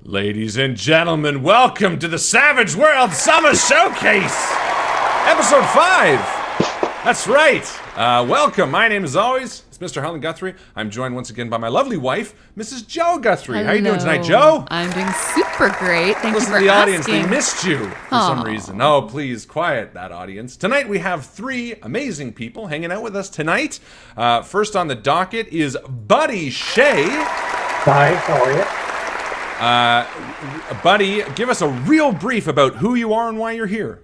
Ladies and gentlemen, welcome to the Savage World Summer Showcase! Episode 5! That's right! Welcome, my name is always, it's Mr. Helen Guthrie. I'm joined once again by my lovely wife, Mrs. Jo Guthrie. Hello. How you doing tonight, Jo? I'm doing super great. Thank Listen you for to the asking. audience, they missed you for some reason. Oh, please, quiet that audience. Tonight we have 3 amazing people hanging out with us tonight. First on the docket is Buddy Shay. Hi, how are you? Buddy, give us a real brief about who you are and why you're here.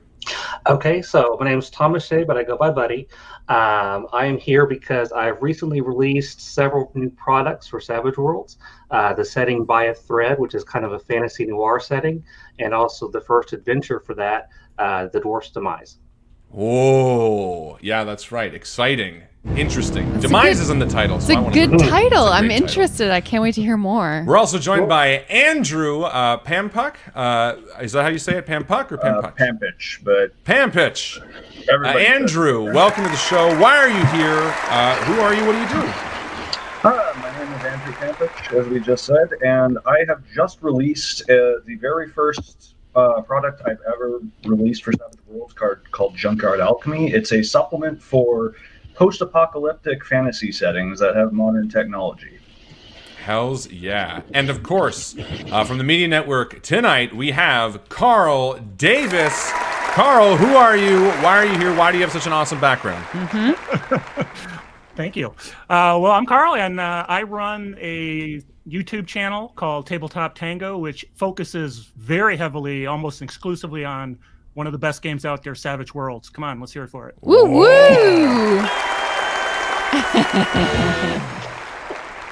Okay, so my name is Thomas Shay, but I go by Buddy. I am here because I've recently released several new products for Savage Worlds. The setting By a Thread, which is kind of a fantasy noir setting, and also the first adventure for that, the Dwarf's Demise. Oh, yeah, that's right. Exciting. Interesting. Demise is in the title. It's a good title. I'm interested. I can't wait to hear more. We're also joined by Andrew Pampuch. Is that how you say it? Pampuch or Pampuch? Pampuch, but Pampuch. Andrew, welcome to the show. Why are you here? Who are you? What do you do? My name is Andrew Pampuch, as we just said, and I have just released the very first product I've ever released for Savage Worlds called Junkyard Alchemy. It's a supplement for post-apocalyptic fantasy settings that have modern technology. Hells yeah. And of course, from the Media Network tonight, we have Carl Davis. Carl, who are you? Why are you here? Why do you have such an awesome background? Thank you. Well, I'm Carl, and I run a YouTube channel called Tabletop Tango, which focuses very heavily, almost exclusively on one of the best games out there, Savage Worlds. Come on, let's hear it for it. Woo woo!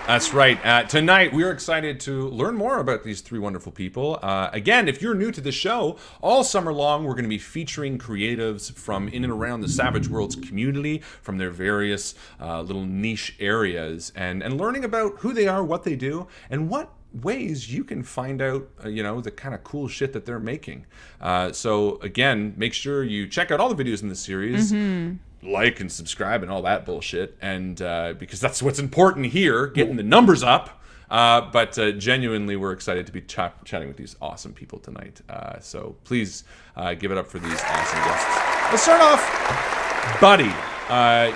That's right. Tonight, we're excited to learn more about these 3 wonderful people. Again, if you're new to the show, all summer long, we're going to be featuring creatives from in and around the Savage Worlds community, from their various little niche areas, and learning about who they are, what they do, and what ways you can find out, the kind of cool shit that they're making. So again, make sure you check out all the videos in the series. Like and subscribe and all that bullshit, and because that's what's important here, getting the numbers up. But genuinely, we're excited to be chatting with these awesome people tonight. So please give it up for these awesome guests. Let's start off, Buddy.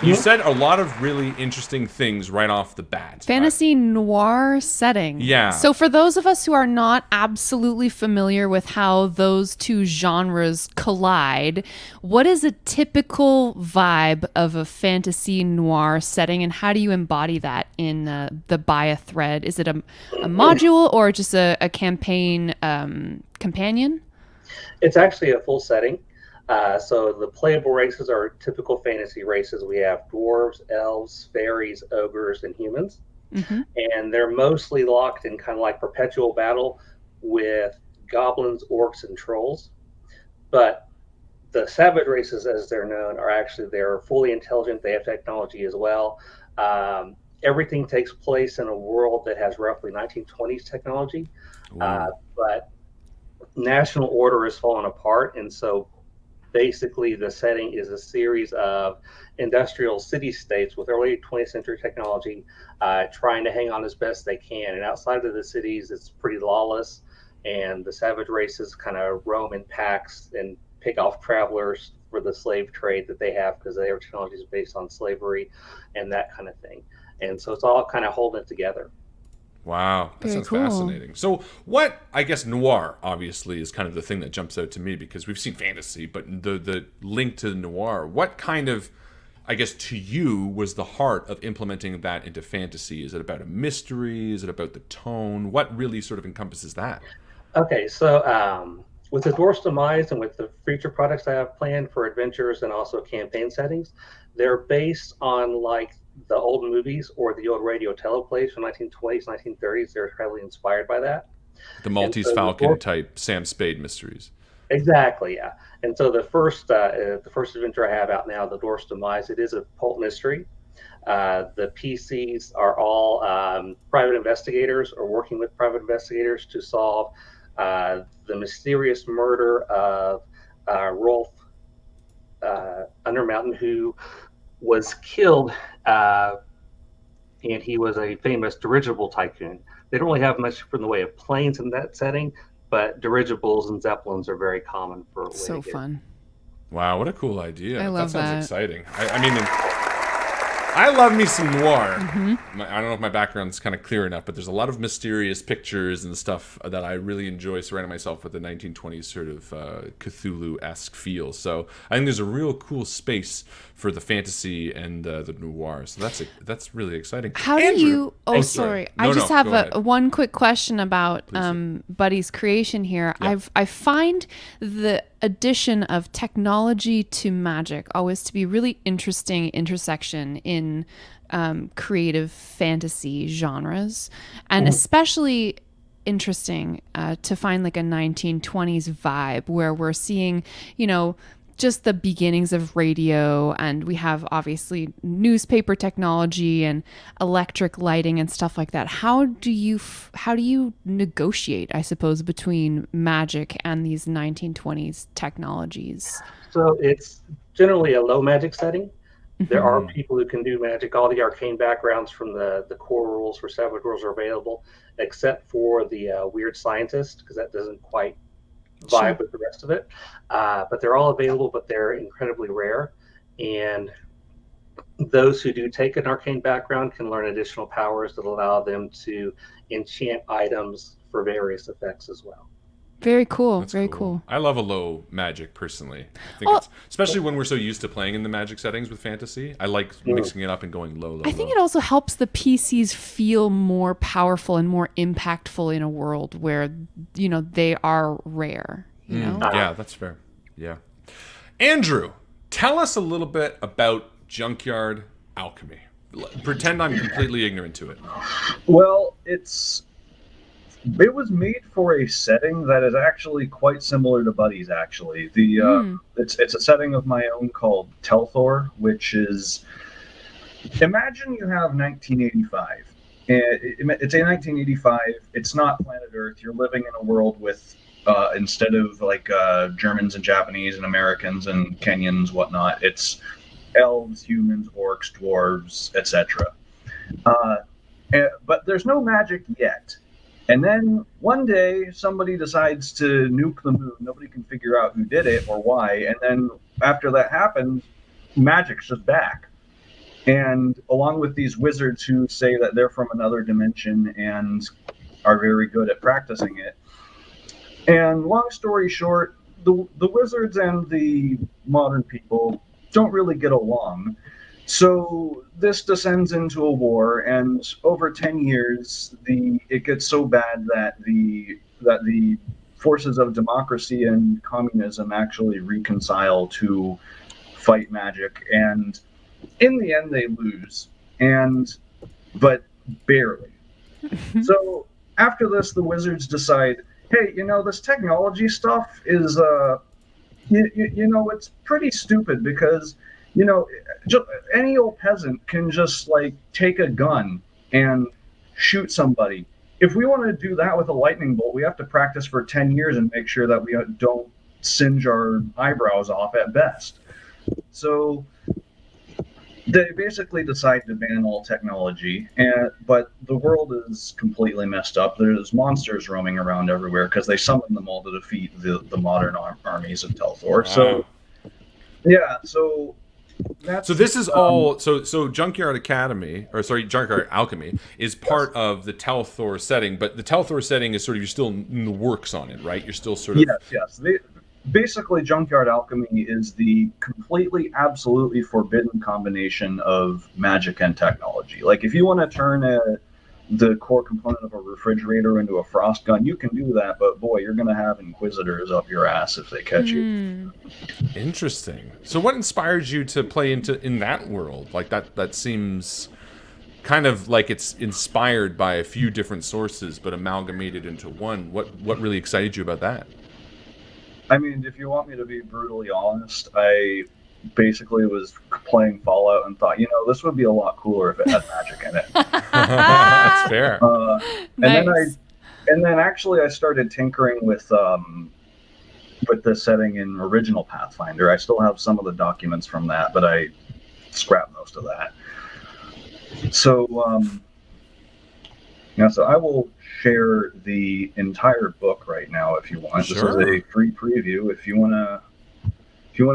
You said a lot of really interesting things right off the bat. Fantasy noir setting. Yeah. So for those of us who are not absolutely familiar with how those 2 genres collide, what is a typical vibe of a fantasy noir setting, and how do you embody that in the By a Thread? Is it a module or just a campaign companion? It's actually a full setting. So the playable races are typical fantasy races. We have dwarves, elves, fairies, ogres, and humans. And they're mostly locked in kind of like perpetual battle with goblins, orcs, and trolls. But the savage races, as they're known, they're fully intelligent. They have technology as well. Everything takes place in a world that has roughly 1920s technology. But national order has fallen apart, and so basically, the setting is a series of industrial city-states with early 20th century technology trying to hang on as best they can. And outside of the cities, it's pretty lawless, and the savage races kind of roam in packs and pick off travelers for the slave trade that they have, because their technology is based on slavery and that kind of thing. And so it's all kind of holding it together. Wow, that sounds fascinating. So what, I guess noir, obviously, is kind of the thing that jumps out to me, because we've seen fantasy, but the link to noir, what kind of, I guess, to you, was the heart of implementing that into fantasy? Is it about a mystery? Is it about the tone? What really sort of encompasses that? Okay, so with the Dwarf's Demise and with the future products I have planned for adventures and also campaign settings, they're based on like the old movies or the old radio teleplays from 1920s, 1930s. They're heavily inspired by that. The Maltese Falcon type Sam Spade mysteries. Exactly, yeah. And so the first adventure I have out now, the Dwarf's Demise, it is a pulp mystery. The PCs are all private investigators or working with private investigators to solve the mysterious murder of Rolf Undermountain, who was killed, and he was a famous dirigible tycoon. they don't really have much from the way of planes in that setting, but dirigibles and zeppelins are very common for a way So to get. fun. Wow, what a cool idea. I love that. that. Sounds exciting. I mean, I love me some noir. Mm-hmm. I don't know if my background's kind of clear enough, but there's a lot of mysterious pictures and stuff that I really enjoy surrounding myself with the 1920s sort of Cthulhu-esque feel. So I think there's a real cool space for the fantasy and the noir. So that's really exciting. How do Andrew. you? Oh, Oh, sorry. No, I just no, have go ahead. one quick question about Please. Buddy's creation here. Yeah. I find the addition of technology to magic always to be really interesting intersection in creative fantasy genres, and especially interesting to find like a 1920s vibe where we're seeing, just the beginnings of radio, and we have obviously newspaper technology and electric lighting and stuff like that. How do you negotiate, I suppose, between magic and these 1920s technologies? So it's generally a low magic setting. There are people who can do magic. All the arcane backgrounds from the core rules for Savage Worlds are available, except for the weird scientist, because that doesn't quite vibe with the rest of it. But they're all available, but they're incredibly rare. And those who do take an arcane background can learn additional powers that allow them to enchant items for various effects as well. Very cool. That's Very cool. I love a low magic personally. I think it's especially when we're so used to playing in the magic settings with fantasy. I like mixing it up and going low. I think it also helps the PCs feel more powerful and more impactful in a world where, they are rare, Yeah, that's fair. Yeah. Andrew, tell us a little bit about Junkyard Alchemy. Pretend I'm completely ignorant to it. Well, it was made for a setting that is actually quite similar to Buddy's. Actually, it's a setting of my own called Telthor, which is, imagine you have 1985. It's a 1985. It's not planet Earth. You're living in a world with instead of like Germans and Japanese and Americans and Kenyans, whatnot. It's elves, humans, orcs, dwarves, etc. But there's no magic yet. And then one day somebody decides to nuke the moon. Nobody can figure out who did it or why. And then after that happens, magic's just back. And along with these wizards who say that they're from another dimension and are very good at practicing it. And long story short, the wizards and the modern people don't really get along. So this descends into a war, and over 10 years, it gets so bad that the forces of democracy and communism actually reconcile to fight magic, and in the end, they lose, but barely. So after this, the wizards decide, hey, this technology stuff is, it's pretty stupid because. Any old peasant can just take a gun and shoot somebody. If we want to do that with a lightning bolt, we have to practice for 10 years and make sure that we don't singe our eyebrows off at best. So they basically decide to ban all technology, but the world is completely messed up. There's monsters roaming around everywhere because they summoned them all to defeat the modern armies of Telthor. Wow. So this is all so Junkyard Junkyard Alchemy is part of the Telthor setting, but the Telthor setting is sort of, you're still in the works on it, right? You're still sort of yes. Basically, Junkyard Alchemy is the completely, absolutely forbidden combination of magic and technology. Like if you want to turn the core component of a refrigerator into a frost gun, you can do that, but boy, you're going to have inquisitors up your ass if they catch you. Interesting. So what inspired you to play in that world? Like that seems kind of like it's inspired by a few different sources but amalgamated into one. What really excited you about that? I mean, if you want me to be brutally honest, I basically was playing Fallout and thought, this would be a lot cooler if it had magic in it. That's fair. Nice. And then actually I started tinkering with the setting in original Pathfinder. I still have some of the documents from that, but I scrapped most of that. So Yeah, so I will share the entire book right now if you want. Sure. This is a free preview. If you wanna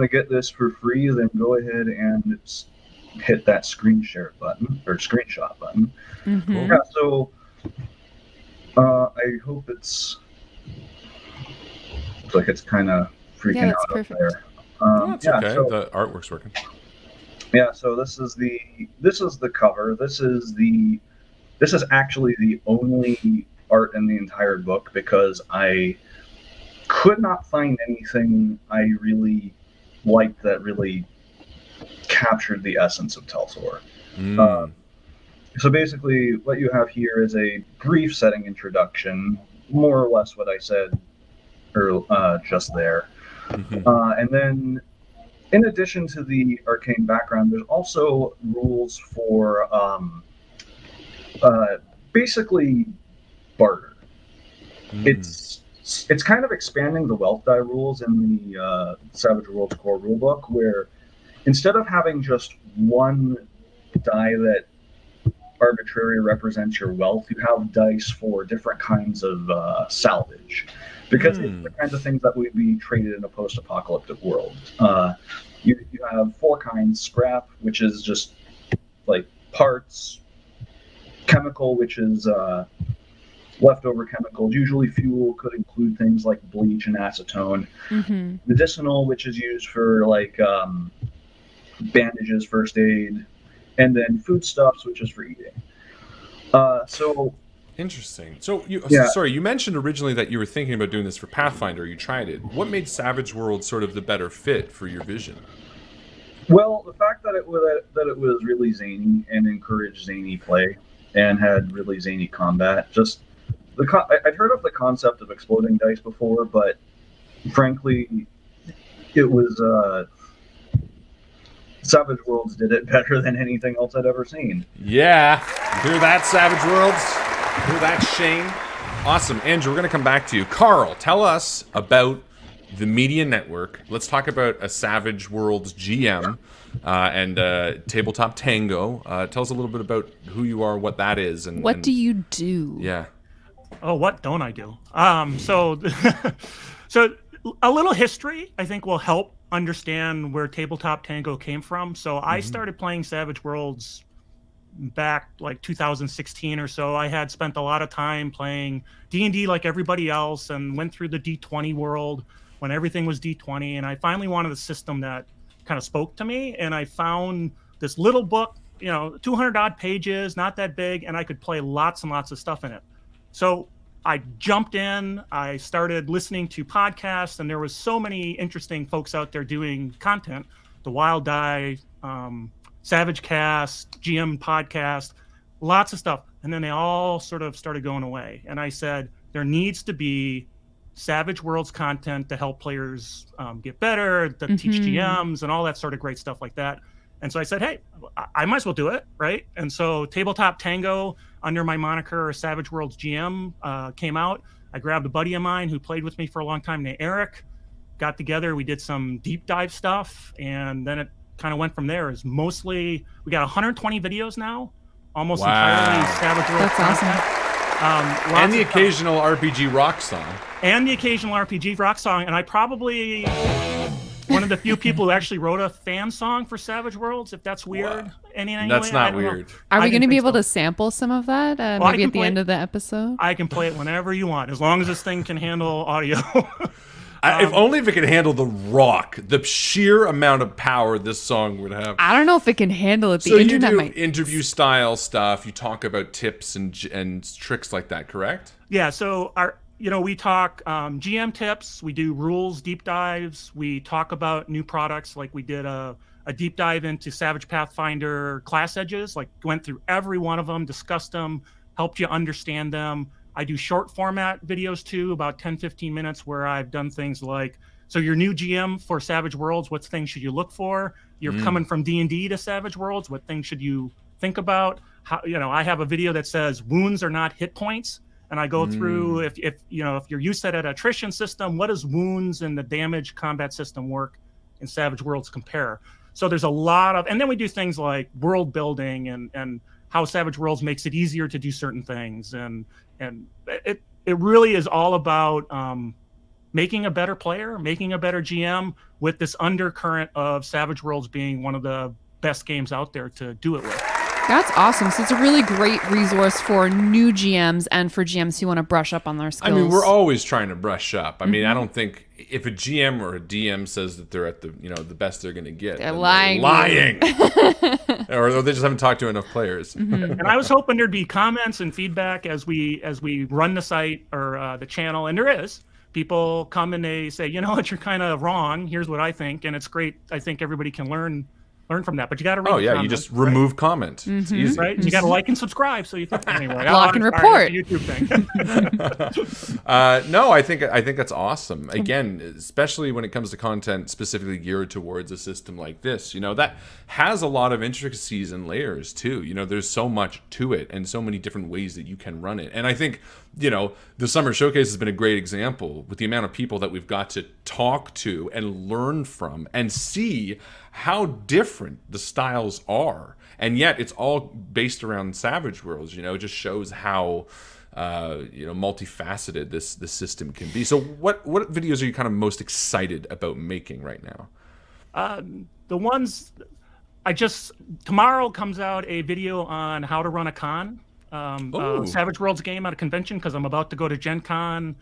get this for free, then go ahead and hit that screen share button or screenshot button. Mhm. Yeah, so I hope it's like it's kind of freaking Yeah, that's out perfect. up there. Oh, it's yeah, okay. so The artwork's working. yeah, so this is the cover. This is actually the only art in the entire book because I could not find anything I really liked that really captured the essence of Telthor. So basically, what you have here is a brief setting introduction, more or less what I said just there. And then, in addition to the arcane background, there's also rules for basically barter. It's kind of expanding the wealth die rules in the Savage Worlds core rulebook, where instead of having just one die that arbitrarily represents your wealth, you have dice for different kinds of salvage, because these are the kinds of things that would be traded in a post-apocalyptic world. You have 4 kinds: scrap, which is just like parts; chemical, which is leftover chemicals, usually fuel, could include things like bleach and acetone; medicinal, which is used for like bandages, first aid; and then foodstuffs, which is for eating. So Interesting. So, Yeah. sorry, you mentioned originally that you were thinking about doing this for Pathfinder. You tried it. What made Savage World sort of the better fit for your vision? Well, the fact that it was really zany and encouraged zany play and had really zany combat. Just I'd heard of the concept of exploding dice before, but frankly, it was Savage Worlds did it better than anything else I'd ever seen. Yeah. You hear that, Savage Worlds? Hear that, Shane? Awesome. Andrew, we're going to come back to you. Carl, tell us about the Media Network. Let's talk about a Savage Worlds GM and Tabletop Tango. Tell us a little bit about who you are, what that is. And What do you do? Yeah. Oh, what don't I do? So a little history, I think, will help understand where Tabletop Tango came from. So I started playing Savage Worlds back like 2016 or so. I had spent a lot of time playing D&D like everybody else and went through the D20 world when everything was D20. And I finally wanted a system that kind of spoke to me. And I found this little book, 200 odd pages, not that big, and I could play lots and lots of stuff in it. So I jumped in, I started listening to podcasts, and there was so many interesting folks out there doing content. The Wild Die, Savage Cast, GM podcast, lots of stuff. And then they all sort of started going away. And I said, there needs to be Savage Worlds content to help players get better, to teach GMs and all that sort of great stuff like that. And so I said, hey, I might as well do it, right? And so Tabletop Tango, under my moniker Savage Worlds GM, came out. I grabbed a buddy of mine who played with me for a long time named Eric, got together, we did some deep dive stuff, and then it kind of went from there. Is mostly, we got 120 videos now, almost entirely Savage Worlds That's content. And the occasional RPG rock song. And the occasional RPG rock song. And I probably one of the few people who actually wrote a fan song for Savage Worlds, if that's weird. Anyway, That's not weird. Are we going to be able to to sample some of that Well, maybe at the end of the episode? I can play it whenever you want, as long as this thing can handle audio. If only if it could handle the rock, the sheer amount of power this song would have. I don't know if it can handle it. The So you internet do might. interview style stuff. You talk about tips and tricks like that, correct? Yeah, so we talk GM tips, we do rules deep dives, we talk about new products, like we did a deep dive into Savage Pathfinder class edges, like went through every one of them, discussed them, helped you understand them. I do short format videos too, about 10-15 minutes, where I've done things like, so your new GM for Savage Worlds, what things should you look for? You're coming from D&D to Savage Worlds, what things should you think about? How, I have a video that says wounds are not hit points. And I go through, if you're used to that attrition system, what does wounds and the damage combat system work in Savage Worlds compare? So there's a lot of, and then we do things like world building and how Savage Worlds makes it easier to do certain things, and it really is all about making a better player, making a better GM, with this undercurrent of Savage Worlds being one of the best games out there to do it with. That's awesome. So it's a really great resource for new GMs and for GMs who want to brush up on their skills. I mean, we're always trying to brush up. I mean, I don't think if a GM or a DM says that they're at the the best they're going to get, They're lying. Or they just haven't talked to enough players. And I was hoping there'd be comments and feedback as we run the site or the channel, and there is. People come and they say, you know what, you're kind of wrong. Here's what I think, and it's great. I think everybody can learn from that, but you got to read. Oh yeah, comments, you just remove comment. It's easy, right? You got to like and subscribe. So you think anyway. Block and report. YouTube thing. No, I think that's awesome. Again, especially when it comes to content specifically geared towards a system like this, that has a lot of intricacies and layers too. There's so much to it and so many different ways that you can run it. And I think the Summer Showcase has been a great example with the amount of people that we've got to talk to and learn from and see how different the styles are. And yet it's all based around Savage Worlds. It just shows how multifaceted this system can be. So what videos are you kind of most excited about making right now? The ones tomorrow comes out a video on how to run a con. Savage Worlds game at a convention, because I'm about to go to Gen Con.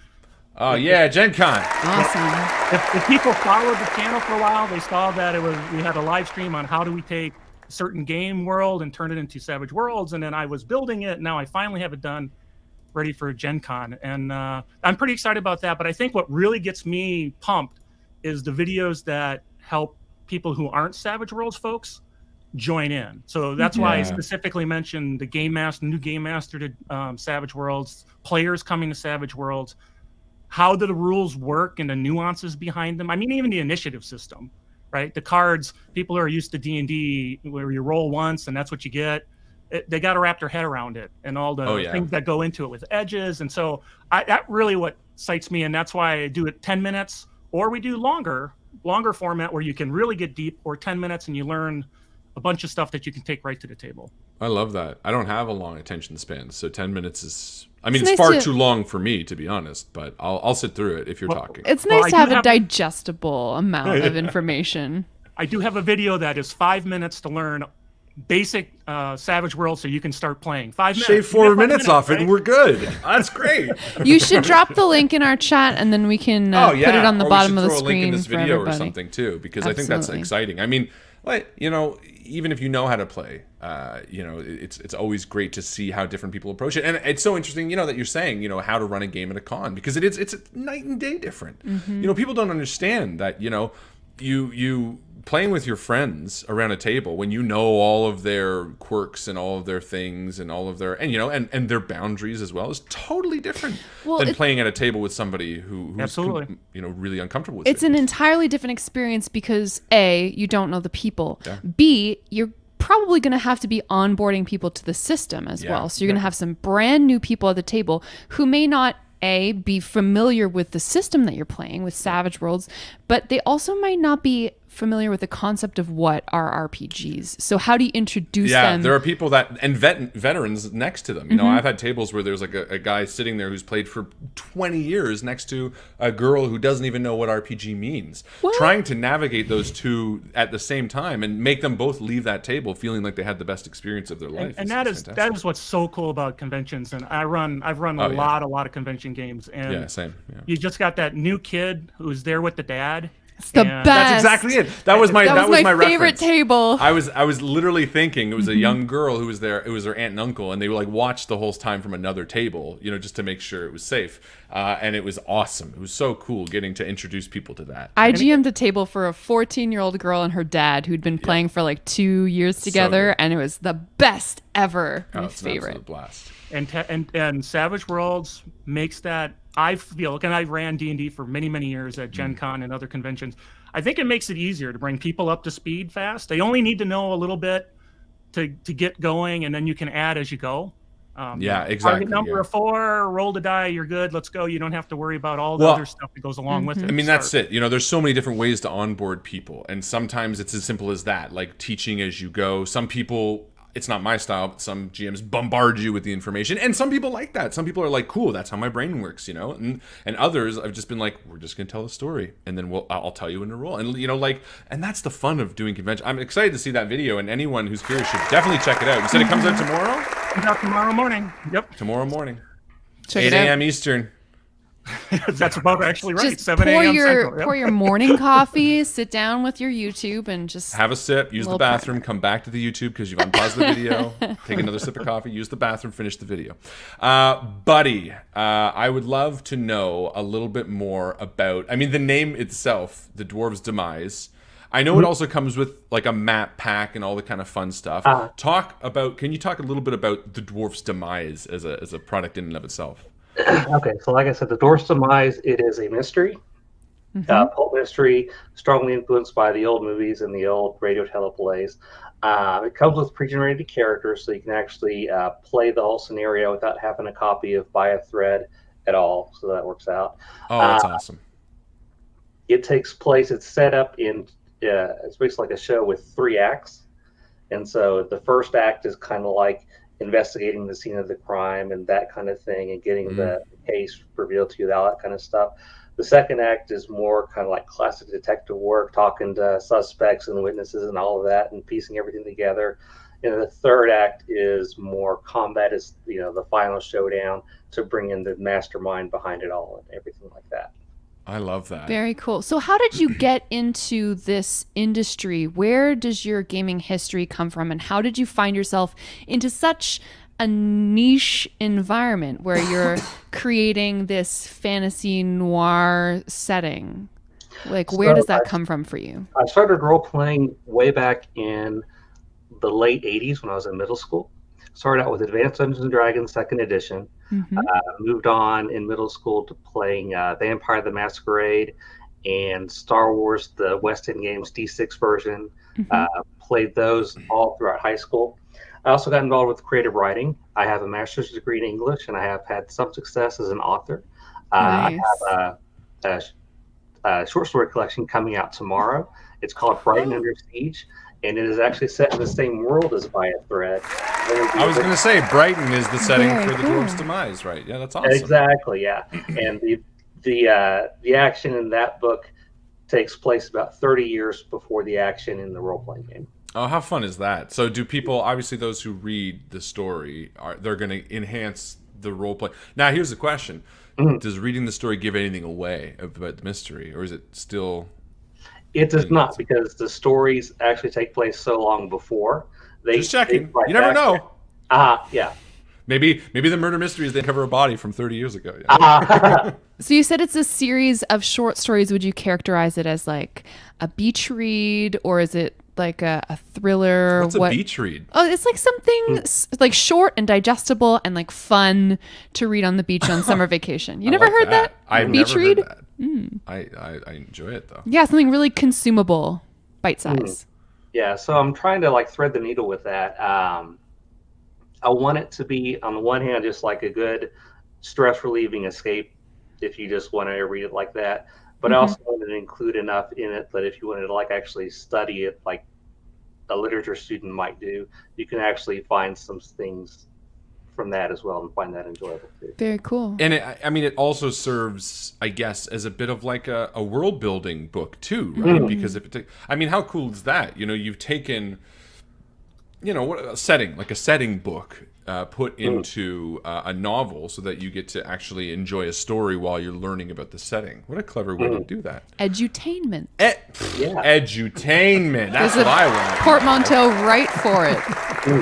Oh yeah, Gen Con. Awesome. If people followed the channel for a while, they saw that we had a live stream on how do we take a certain game world and turn it into Savage Worlds, and then I was building it. Now I finally have it done, ready for Gen Con, and I'm pretty excited about that. But I think what really gets me pumped is the videos that help people who aren't Savage Worlds folks join in. So that's why I specifically mentioned the new game master to Savage Worlds, players coming to Savage Worlds, how do the rules work and the nuances behind them. I mean, even the initiative system, right? The cards, people who are used to D&D where you roll once and that's what you get. They got to wrap their head around it and all the things that go into it with edges. And so that really what excites me. And that's why I do it 10 minutes, or we do longer format where you can really get deep, or 10 minutes and you learn a bunch of stuff that you can take right to the table. I love that. I don't have a long attention span, so 10 minutes is... I mean, it's far too long for me, to be honest, but I'll sit through it if you're talking. It's nice to have a digestible amount of information. I do have a video that is 5 minutes to learn basic Savage World so you can start playing. 5 minutes. Shave 4 minutes off it and we're good. That's great. You should drop the link in our chat and then we can put it on the bottom of the screen. Or we should throw a link in this for video everybody. or something too, because Absolutely. I think that's exciting. I mean, even if you know how to play, it's always great to see how different people approach it. And it's so interesting, that you're saying, how to run a game at a con, because it's night and day different. People don't understand that, you playing with your friends around a table when you know all of their quirks and all of their things and all of their and their boundaries as well is totally different than playing at a table with somebody who's absolutely really uncomfortable with it. It's an entirely different experience because A, you don't know the people. Yeah. B, you're probably going to have to be onboarding people to the system as well. So you're going to have some brand new people at the table who may not be familiar with the system that you're playing with Savage Worlds, but they also might not be familiar with the concept of what are RPGs. So how do you introduce them? Yeah, there are people and veterans next to them. I've had tables where there's like a guy sitting there who's played for 20 years next to a girl who doesn't even know what RPG means. What? Trying to navigate those two at the same time and make them both leave that table feeling like they had the best experience of their life. And that is what's so cool about conventions. And I've run a lot of convention games. And same. Yeah. You just got that new kid who's there with the dad. It's the best. That's exactly it. That was my favorite reference. table. I was literally thinking it was a young girl who was there. It was her aunt and uncle, and they were watched the whole time from another table, just to make sure it was safe. And it was awesome. It was so cool getting to introduce people to that. I GM'd a table for a 14-year-old girl and her dad who'd been playing for 2 years together, and it was the best ever. My favorite. It's blast. And Savage Worlds makes that. I feel, and I ran D&D for many, many years at Gen Con and other conventions. I think it makes it easier to bring people up to speed fast. They only need to know a little bit to get going, and then you can add as you go. Exactly. Target number of 4, roll the die, you're good, let's go. You don't have to worry about all the other stuff that goes along with it. I mean, that's it. There's so many different ways to onboard people, and sometimes it's as simple as that, like teaching as you go. Some people, it's not my style, but some GMs bombard you with the information, and some people like that. Some people are like, cool, that's how my brain works, you know. And others, I've just been like, we're just gonna tell a story, and then I'll tell you when to roll, and you know, like, and that's the fun of doing convention. I'm excited to see that video, and anyone who's curious should definitely check it out. You said it comes out tomorrow? Comes out tomorrow morning. Yep. Tomorrow morning, Check 8 it out. a.m. Eastern. That's about actually right. Just 7 pour a.m. your Central. Yep. pour your morning coffee, sit down with your YouTube, and just Have a sip, use the Little bathroom, come back to the YouTube because you've unpaused the video, take another sip of coffee, use the bathroom, finish the video. Buddy, I would love to know a little bit more about, I mean, the name itself, the Dwarf's Demise. I know it also comes with like a map pack and all the kind of fun stuff. Can you talk a little bit about the Dwarf's Demise as a product in and of itself? Okay, so like I said, the Dwarf's Demise, it is a mystery, pulp mystery, strongly influenced by the old movies and the old radio teleplays. It comes with pre-generated characters, so you can actually play the whole scenario without having a copy of Buy a Thread at all, so that works out. Oh, that's awesome. It takes place, it's set up in, it's basically like a show with 3 acts. And so the first act is kind of like investigating the scene of the crime and that kind of thing, and getting the case revealed to you, all that kind of stuff. The second act is more kind of like classic detective work, talking to suspects and witnesses and all of that, and piecing everything together. And the third act is more combat, is, you know, the final showdown to bring in the mastermind behind it all and everything like that. I love that. very cool. So how did you get into this industry? Where does your gaming history come from, and how did you find yourself into such a niche environment where you're creating this fantasy noir setting? Like, where does that come from for you? I started role-playing way back in the late 80s when I was in middle school. Started out with Advanced Dungeons & Dragons 2nd edition. Moved on in middle school to playing Vampire the Masquerade and Star Wars, the West End Games D6 version. Played those all throughout high school. I also got involved with creative writing. I have a master's degree in English, and I have had some success as an author. Nice. I have a short story collection coming out tomorrow. It's called Brighton Under Siege, and it is actually set in the same world as Buy a Thread. I was going to say, Brighton is the setting Very for the cool. Dwarf's Demise, right? Yeah, that's awesome. Exactly, yeah. And the action in that book takes place about 30 years before the action in the role-playing game. Oh, how fun is that? So do people, obviously those who read the story, they're going to enhance the role play. Now, here's the question. Does reading the story give anything away about the mystery, or is it still... It does not, because the stories actually take place so long before. Just checking. You never know. Yeah. Maybe the murder mystery is they uncover a body from 30 years ago. Yeah. So you said it's a series of short stories. Would you characterize it as like a beach read, or is it like a thriller? What's a beach read? Oh, it's like something like short and digestible and like fun to read on the beach on summer vacation. You never heard that? I've beach never read? heard that. I enjoy it though. Yeah, something really consumable, bite size. Yeah, so I'm trying to like thread the needle with that. I want it to be, on the one hand, just like a good stress relieving escape if you just want to read it like that. But I also wanted to include enough in it that if you wanted to like actually study it like a literature student might do, you can actually find some things from that as well and find that enjoyable too. Very cool. And it also serves, I guess, as a bit of like a world building book too, right? Because how cool is that? You know, you've taken, a setting book, put into a novel so that you get to actually enjoy a story while you're learning about the setting. What a clever way to do that. Edutainment. Edutainment. That's what I want. Portmanteau right for it.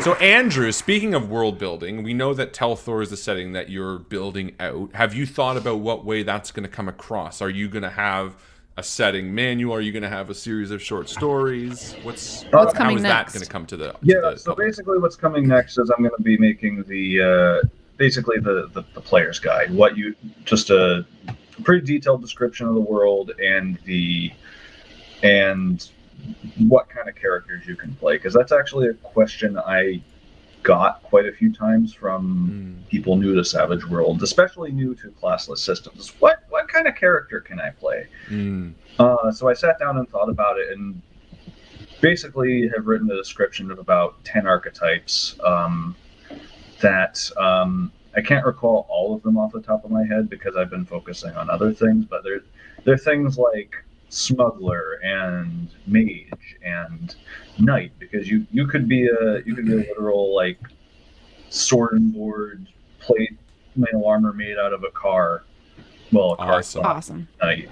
So Andrew, speaking of world building, we know that Telthor is the setting that you're building out. Have you thought about what way that's going to come across? Are you going to have a setting manual? Are you going to have a series of short stories? What's coming how is next? that going to come to the So public? basically what's coming next is I'm going to be making the player's guide. Just a pretty detailed description of the world and what kind of characters you can play, because that's actually a question I got quite a few times from people new to Savage Worlds, especially new to classless systems. What kind of character can I play? So I sat down and thought about it, and basically have written a description of about 10 archetypes that I can't recall all of them off the top of my head because I've been focusing on other things, but they're things like smuggler and mage and knight, because you could be a literal like sword and board plate mail armor made out of a car. Well, a car Awesome. knight.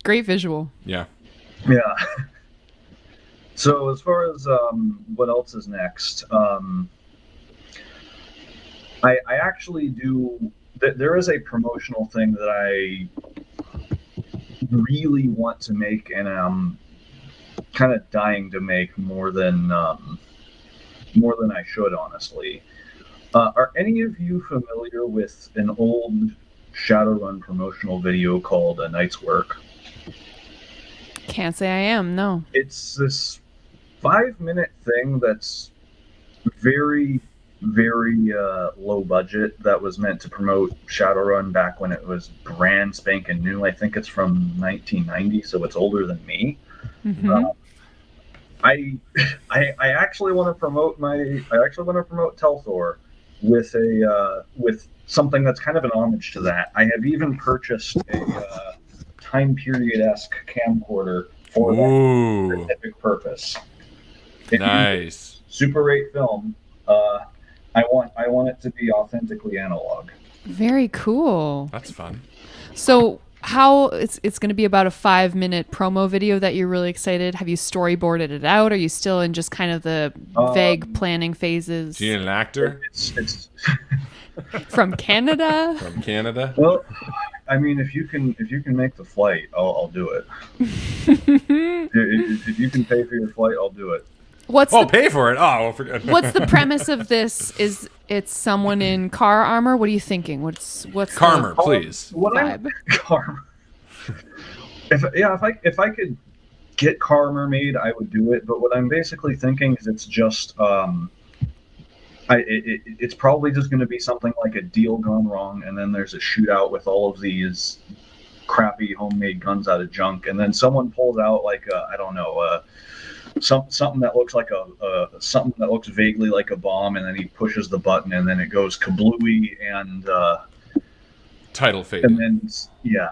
Great visual. Yeah. Yeah. So as far as what else is next, I actually do. There is a promotional thing that I really want to make, and I'm kind of dying to make more than I should, honestly. Are any of you familiar with an old Shadowrun promotional video called A Night's Work? Can't say I am, no. It's this 5-minute thing that's very, very low budget that was meant to promote Shadowrun back when it was brand spanking new. I think it's from 1990, so it's older than me. Mm-hmm. I actually want to promote Telthor with something that's kind of an homage to that. I have even purchased a time period-esque camcorder for that specific purpose. Nice. Super 8 film. I want it to be authentically analog. Very cool. That's fun. So how it's going to be about a 5-minute promo video that you're really excited. Have you storyboarded it out? Are you still in just kind of the vague planning phases? Do you need an actor? It's From Canada? From Canada? well, I mean, if you can make the flight, I'll do it. If you can pay for your flight, I'll do it. Pay for it. Oh, well, forget. What's the premise of this? Is it's someone in car armor? What are you thinking? What's Karmer, please. vibe? Karmer. If I could get Karmer made, I would do it. But what I'm basically thinking is it's just it's probably just going to be something like a deal gone wrong, and then there's a shootout with all of these crappy homemade guns out of junk, and then someone pulls out like something that looks like something that looks vaguely like a bomb, and then he pushes the button, and then it goes kablooey, and Title fade. and then yeah.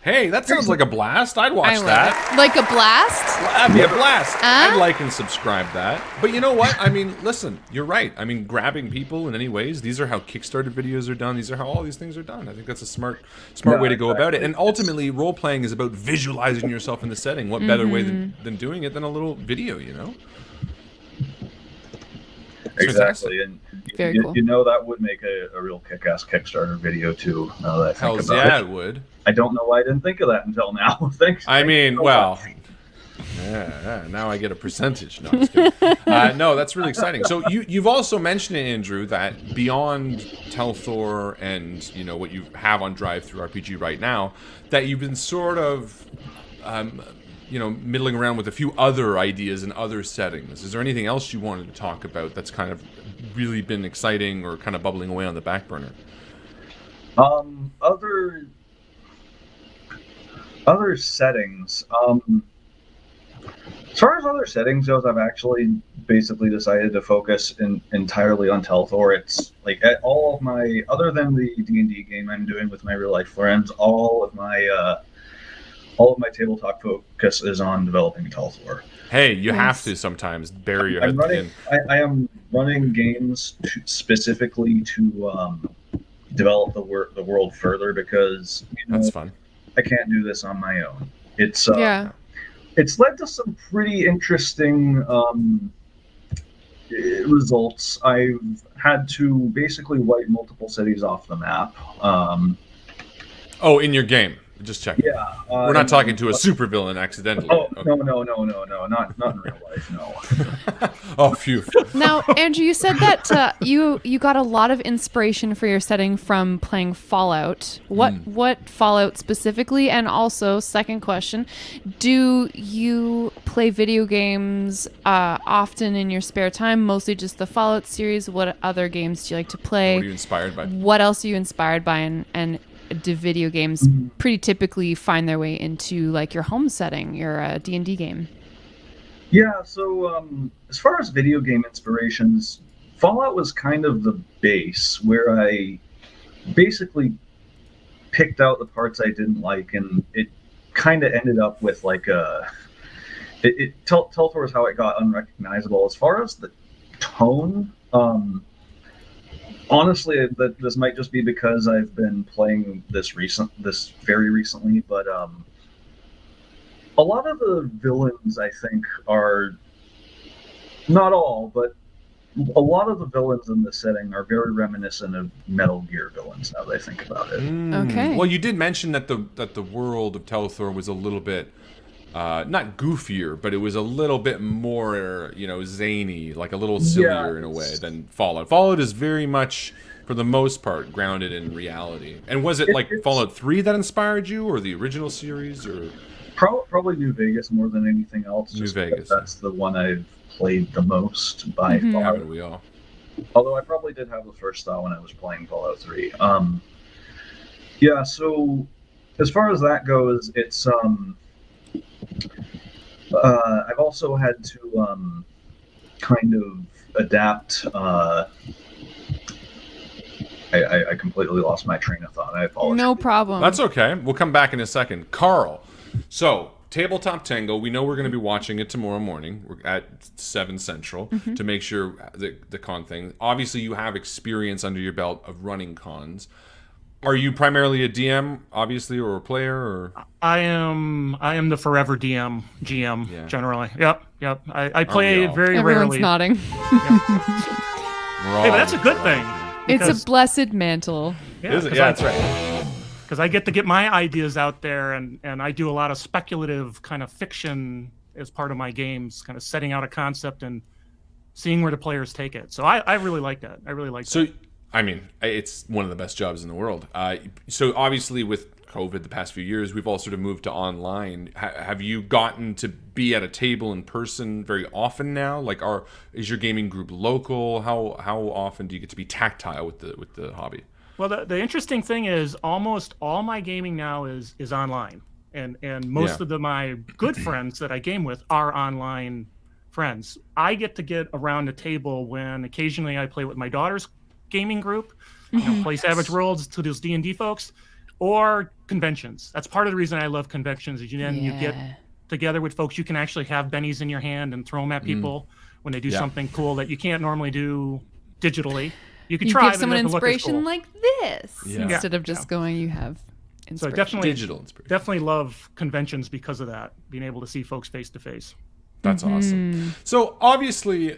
Hey, that sounds like a blast. I'd watch that. Like a blast? That'd be a blast. I'd like and subscribe that. But you know what? I mean, listen, you're right. I mean, grabbing people in any ways, these are how Kickstarter videos are done. These are how all these things are done. I think that's a smart way to go about it. And ultimately, role-playing is about visualizing yourself in the setting. What better way than doing it than a little video, you know? Exactly, and Very cool. you know that would make a real kick-ass Kickstarter video too. Now that I think Hells about yeah, it. it would. I don't know why I didn't think of that until now. Thanks. I mean, well, yeah, now I get a percentage. No, I'm just kidding. No, that's really exciting. So you've also mentioned, Andrew, that beyond Telthor and what you have on Drive Through RPG right now, that you've been sort of middling around with a few other ideas in other settings. Is there anything else you wanted to talk about that's kind of really been exciting or kind of bubbling away on the back burner? Other settings. As far as other settings goes, I've actually basically decided to focus entirely on Telthor. It's like all of my, other than the D&D game I'm doing with my real life friends, all of my tabletop focus is on developing Telthor. Hey, you have to sometimes bury your head in. I am running games specifically to develop the world further, because that's fun. I can't do this on my own. It's it's led to some pretty interesting results. I've had to basically wipe multiple cities off the map. In your game. Just checking. Yeah. We're not talking to a supervillain accidentally. Oh, okay. No, not in real life, no. Oh, phew. Now, Andrew, you said that you got a lot of inspiration for your setting from playing Fallout. What Fallout specifically? And also, second question, do you play video games often in your spare time, mostly just the Fallout series? What other games do you like to play? What are you inspired by? What else are you inspired by? And do video games pretty typically find their way into like your home setting, your D&D game? Yeah, so as far as video game inspirations, Fallout was kind of the base where I basically picked out the parts I didn't like, and it kind of ended up with like Telthor is how it got unrecognizable. As far as the tone, honestly, this might just be because I've been playing this very recently, but a lot of the villains, I think, are not all, but a lot of the villains in this setting are very reminiscent of Metal Gear villains. Now that I think about it. Okay. Well, you did mention that the world of Telthor was a little bit not goofier, but it was a little bit more, zany, like a little sillier in a way than Fallout. Fallout is very much, for the most part, grounded in reality. And was it like Fallout 3 that inspired you, or the original series, or? Probably New Vegas more than anything else. New Vegas. That's the one I've played the most by far. Haven't we all? Although I probably did have the first thought when I was playing Fallout 3. Yeah, so as far as that goes, it's I've also had to kind of adapt. I completely lost my train of thought. I apologize. No problem. That's okay. We'll come back in a second. Carl, so Tabletop Tango, we know we're going to be watching it tomorrow morning. We're at 7 Central to make sure the con thing. Obviously, you have experience under your belt of running cons. Are you primarily a DM, obviously, or a player? Or I am the forever GM generally. Yep. I play very Everyone's rarely. nodding. Hey, but that's a good thing. It's a blessed mantle. Yeah, Is it? Yeah, that's right. Because I get to get my ideas out there, and I do a lot of speculative kind of fiction as part of my games, kind of setting out a concept and seeing where the players take it. So I really like that. I really like that. So, I mean, it's one of the best jobs in the world. So obviously with COVID the past few years, we've all sort of moved to online. Have you gotten to be at a table in person very often now? Like, is your gaming group local? How often do you get to be tactile with the hobby? Well, the interesting thing is almost all my gaming now is online, and most of my good friends that I game with are online friends. I get to get around the table when occasionally I play with my daughter's gaming group, play Savage Worlds to those D&D folks, or conventions. That's part of the reason I love conventions. Is you get together with folks. You can actually have bennies in your hand and throw them at people when they do something cool that you can't normally do digitally. You could try give someone inspiration cool. like this instead of just going. You have inspiration. So definitely digital inspiration. Definitely love conventions because of that. Being able to see folks face to face. That's awesome. So obviously,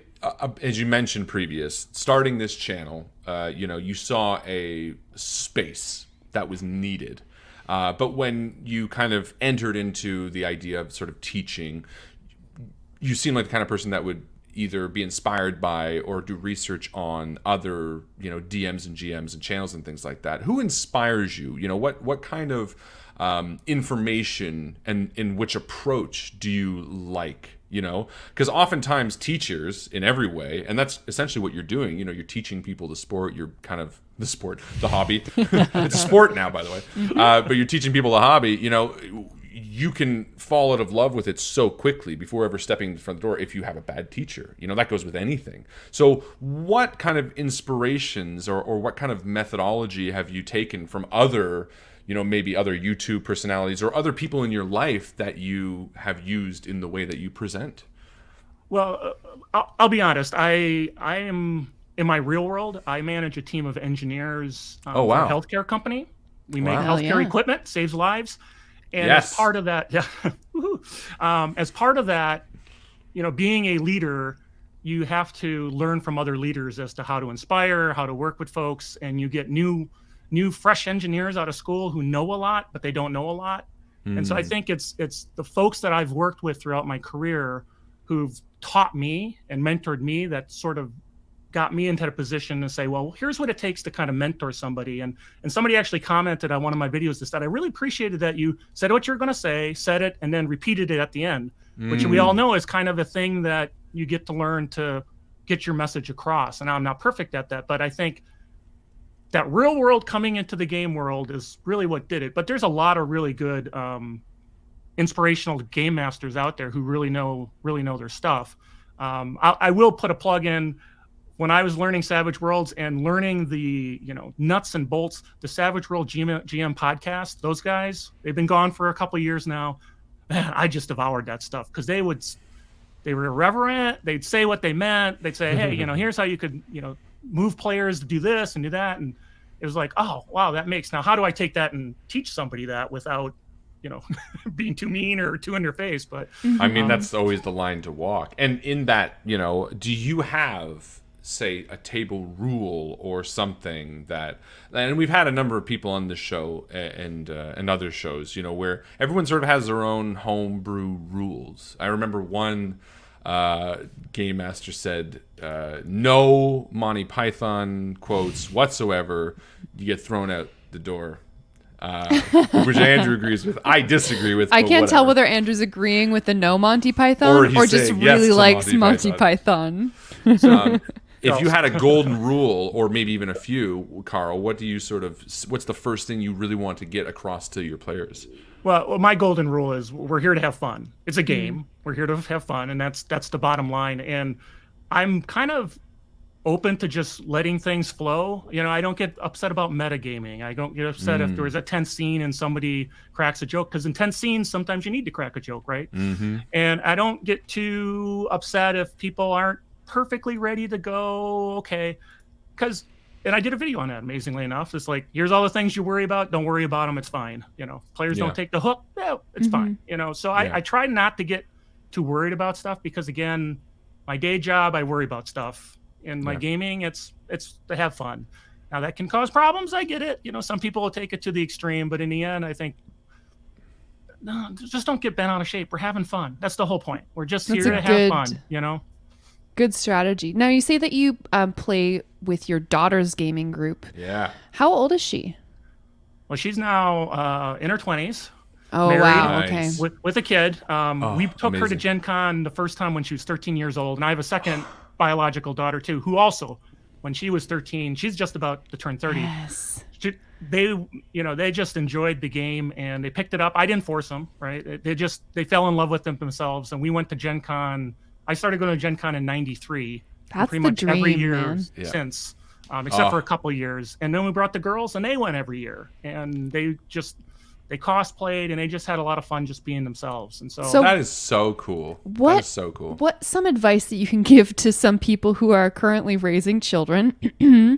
as you mentioned previous, starting this channel, you saw a space that was needed. But when you kind of entered into the idea of sort of teaching, you seem like the kind of person that would either be inspired by or do research on other, DMs and GMs and channels and things like that. Who inspires you? What kind of information and in which approach do you like? Because oftentimes teachers in every way, and that's essentially what you're doing, you're teaching people the sport, you're kind of the hobby. It's a sport now, by the way. But you're teaching people the hobby, you can fall out of love with it so quickly before ever stepping in the front door if you have a bad teacher. That goes with anything. So what kind of inspirations or what kind of methodology have you taken from other maybe other YouTube personalities or other people in your life that you have used in the way that you present? Well, I'll be honest. I am in my real world. I manage a team of engineers for a healthcare company. We make healthcare equipment, saves lives. And as part of that, being a leader, you have to learn from other leaders as to how to inspire, how to work with folks, and you get new fresh engineers out of school who know a lot, but they don't know a lot. And so I think it's the folks that I've worked with throughout my career who've taught me and mentored me that sort of got me into the position to say, well, here's what it takes to kind of mentor somebody. And somebody actually commented on one of my videos that said, I really appreciated that you said what you're going to say, said it, and then repeated it at the end, which we all know is kind of a thing that you get to learn to get your message across. And I'm not perfect at that, but I think that real world coming into the game world is really what did it. But there's a lot of really good inspirational game masters out there who really know their stuff. I will put a plug in. When I was learning Savage Worlds and learning the nuts and bolts, the Savage World GM podcast, those guys, they've been gone for a couple of years now. Man, I just devoured that stuff because they were irreverent. They'd say what they meant. They'd say, hey, here's how you could move players to do this and do that, and it was like, oh wow, that makes. Now how do I take that and teach somebody that without being too mean or too in their face? But I mean, that's always the line to walk. And in that, do you have, say, a table rule or something that, and we've had a number of people on this show and other shows, where everyone sort of has their own homebrew rules. I remember one game master said, no Monty Python quotes whatsoever, you get thrown out the door. Which Andrew agrees with. I disagree with. I can't tell whether Andrew's agreeing with the no Monty Python or just saying really yes likes to Monty Python. If you had a golden rule, or maybe even a few, Carl, what do you what's the first thing you really want to get across to your players? Well, my golden rule is we're here to have fun. It's a game. We're here to have fun, and that's the bottom line. And I'm kind of open to just letting things flow. I don't get upset about metagaming. I don't get upset if there's a tense scene and somebody cracks a joke, because in tense scenes, sometimes you need to crack a joke, right? Mm-hmm. And I don't get too upset if people aren't perfectly ready to go, okay. And I did a video on that, amazingly enough. It's like, here's all the things you worry about. Don't worry about them. It's fine. Players don't take the hook. Yeah, it's fine. So I try not to get too worried about stuff, because again, my day job, I worry about stuff. In my gaming, it's to have fun. Now that can cause problems. I get it. Some people will take it to the extreme, but in the end, I think, no, just don't get bent out of shape. We're having fun. That's the whole point. We're just here to have fun. Good strategy. Now you say that you play with your daughter's gaming group. Yeah. How old is she? Well, she's now in her 20s. Oh, married, wow. Nice. Okay. With a kid. We took her to amazing. Gen Con the first time when she was 13 years old, and I have a second biological daughter too, who also, when she was 13, she's just about to turn 30. Yes. They just enjoyed the game and they picked it up. I didn't force them, right? They fell in love with them themselves, and we went to Gen Con. I started going to Gen Con in '93. That's pretty the much dream, every year man. since, except for a couple of years. And then we brought the girls, and they went every year, and they cosplayed, and they just had a lot of fun just being themselves. And so That is so cool. That is so cool. What some advice that you can give to some people who are currently raising children who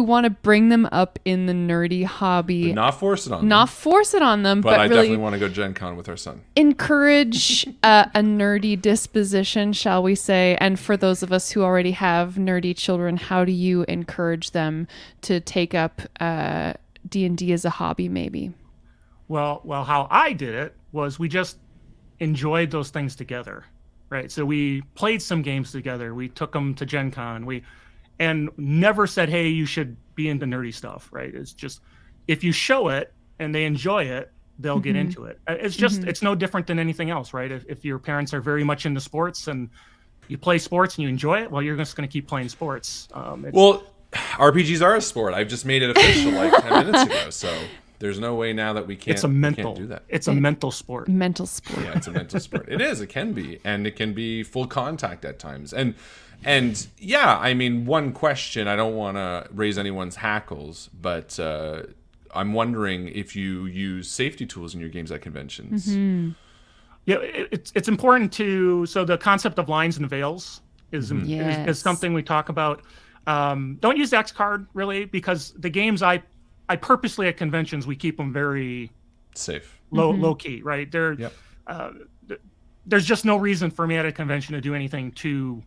want to bring them up in the nerdy hobby? But not force it on them. Not force it on them, But I really definitely want to go Gen Con with our son. encourage a nerdy disposition, shall we say. And for those of us who already have nerdy children, how do you encourage them to take up D&D as a hobby, maybe? Well, how I did it was we just enjoyed those things together, right? So we played some games together. We took them to Gen Con. And never said, hey, you should be into nerdy stuff, right? It's just, if you show it and they enjoy it, they'll get into it. It's just, it's no different than anything else, right? If your parents are very much into sports and you play sports and you enjoy it, well, you're just going to keep playing sports. Well, RPGs are a sport. I've just made it official like 10 minutes ago, so there's no way now that we can't do that. It's a mental sport. Mental sport. Yeah, it's a mental sport. It is. It can be, and it can be full contact at times. And yeah, I mean, one question. I don't want to raise anyone's hackles, but I'm wondering if you use safety tools in your games at conventions. Mm-hmm. Yeah, it's important to. So the concept of lines and veils is something we talk about. Don't use the X card really, because the games I purposely at conventions, we keep them very safe, low key, right? There's just no reason for me at a convention to do anything too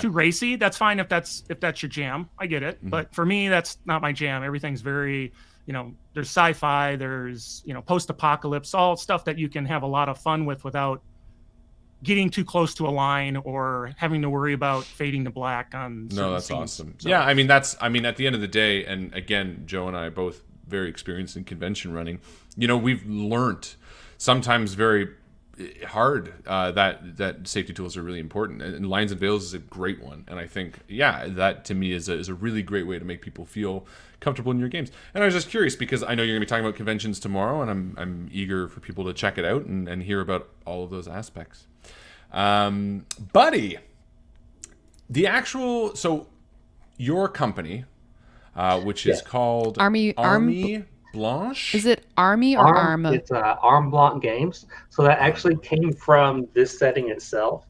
racy. That's fine if that's your jam. I get it, but for me, that's not my jam. Everything's very, there's sci-fi, there's post-apocalypse, all stuff that you can have a lot of fun with without getting too close to a line or having to worry about fading to black on certain that's scenes. awesome. So, yeah, I mean at the end of the day, and again, Joe and I are both very experienced in convention running, we've learned sometimes very hard. That safety tools are really important, and Lines and Veils is a great one. And I think, that to me is a really great way to make people feel comfortable in your games. And I was just curious because I know you're going to be talking about conventions tomorrow, and I'm eager for people to check it out and hear about all of those aspects. Buddy, so your company, which is called Arme Blanche. Is it Arme or Arme? It's Arme Blanche Games. So that actually came from this setting itself.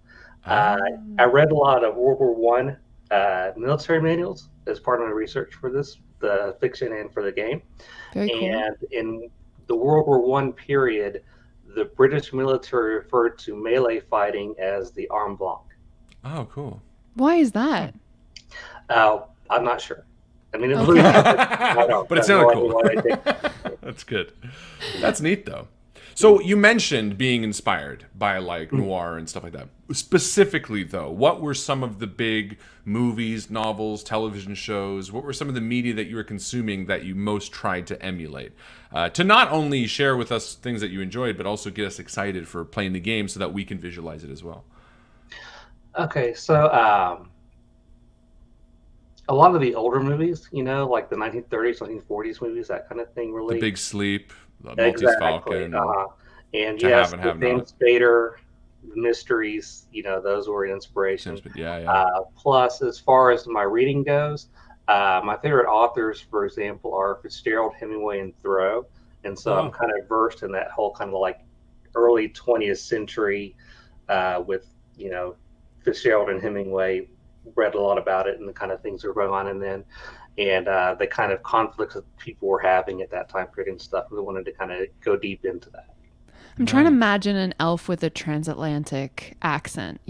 I read a lot of World War One military manuals as part of my research for this, the fiction and for the game. Very cool. And in the World War One period, the British military referred to melee fighting as the Arme Blanche. Oh, cool. Why is that? I'm not sure. I mean, Okay. But it sounded cool. That's good. That's neat, though. So you mentioned being inspired by like noir and stuff like that. Specifically, though, what were some of the big movies, novels, television shows? What were some of the media that you were consuming that you most tried to emulate? To not only share with us things that you enjoyed, but also get us excited for playing the game so that we can visualize it as well. Okay, so a lot of the older movies, like the 1930s, 1940s movies, that kind of thing, really. The Big Sleep, the Maltese Falcon. And To yes, Have and Have the James Not. Spader mysteries, those were an inspiration. Yeah. Plus, as far as my reading goes, my favorite authors, for example, are Fitzgerald, Hemingway, and Thoreau. And so I'm kind of versed in that whole kind of like early 20th century with, Fitzgerald and Hemingway. Read a lot about it and the kind of things that were going on and the kind of conflicts that people were having at that time period and stuff. We wanted to kind of go deep into that. I'm trying to imagine an elf with a transatlantic accent,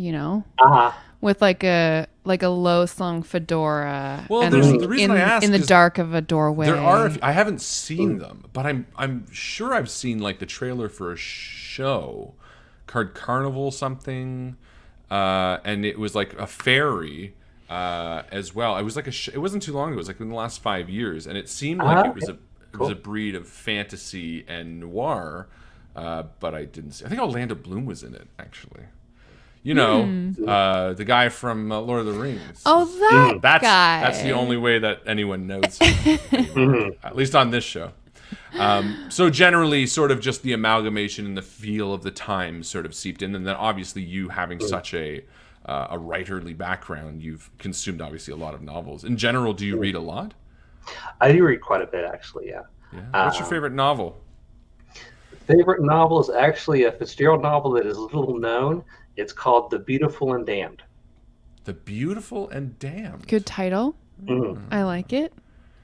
with like a low slung fedora. Well, and the reason I ask in the is dark of a doorway. There are. I haven't seen them, but I'm sure I've seen like the trailer for a show, Carnival something. And it was like a fairy as well. It was like it wasn't too long ago. It was like in the last 5 years, and it seemed like it was a breed of fantasy and noir. But I didn't see. I think Orlando Bloom was in it actually. The guy from Lord of the Rings. Oh, that guy. That's the only way that anyone knows him, at least on this show. So generally sort of just the amalgamation and the feel of the time sort of seeped in, and then obviously you having such a writerly background, you've consumed obviously a lot of novels. In general, do you read a lot? I do read quite a bit, actually, yeah. What's your favorite novel? Favorite novel is actually a Fitzgerald novel that is little known. It's called The Beautiful and Damned. The Beautiful and Damned. Good title. Mm-hmm. I like it.